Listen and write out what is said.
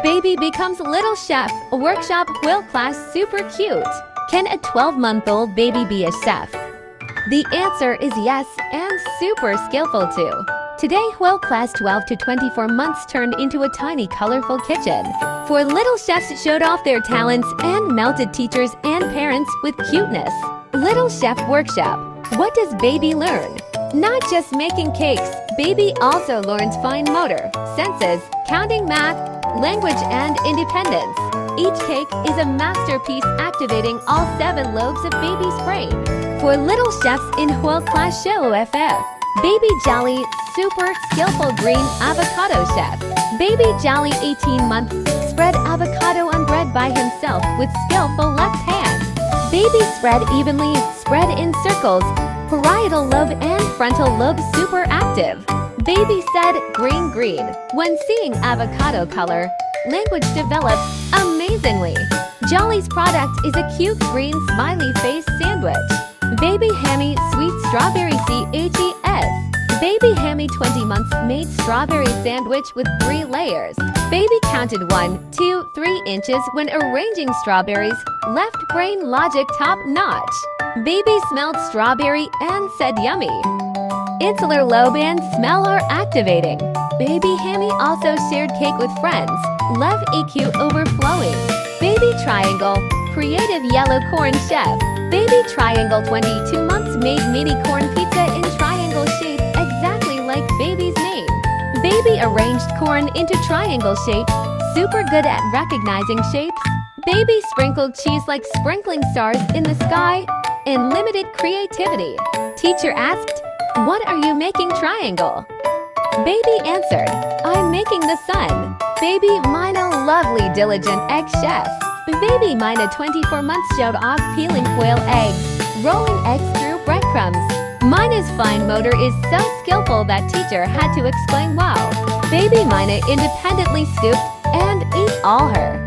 Baby becomes little chef. Workshop will class super cute. Can a 12-month-old baby be a chef? The answer is yes, and super skillful too. Today, Huel class 12 to 24 months turned into a tiny colorful kitchen. For little chefs showed off their talents and melted teachers and parents with cuteness. Little Chef Workshop. What does baby learn? Not just making cakes, baby also learns fine motor, senses, counting, math, language, and independence. Each cake is a masterpiece activating all 7 lobes of baby's brain. For little chefs in Huel class show FF. Baby Jolly, super skillful green avocado chef. Baby Jolly 18-month, spread avocado on bread by himself with skillful left hand. Baby spread evenly, spread in circles, parietal lobe and frontal lobe super active. Baby said green green. When seeing avocado color, language develops amazingly. Jolly's product is a cute green smiley face sandwich. Baby Hammy sweet strawberry CHES. Baby Hammy 20 months made strawberry sandwich with 3 layers. Baby counted 1, 2, 3 inches when arranging strawberries. Left brain logic top notch. Baby smelled strawberry and said yummy. Insular lobe and smell are activating. Baby Hammy also shared cake with friends. Love EQ overflowing. Baby Triangle, creative yellow corn chef. Baby Triangle 22 months made mini corn pizza in triangle shape exactly like baby's name. Baby arranged corn into triangle shape, super good at recognizing shapes. Baby sprinkled cheese like sprinkling stars in the sky, and limited creativity. Teacher asked, "What are you making triangle?" Baby answered, "I'm making the sun." Baby Mina lovely diligent egg chef. Baby Mina 24 months showed off peeling quail eggs, rolling eggs through breadcrumbs. Mina's fine motor is so skillful that teacher had to explain wow. Baby Mina independently scooped and ate all her.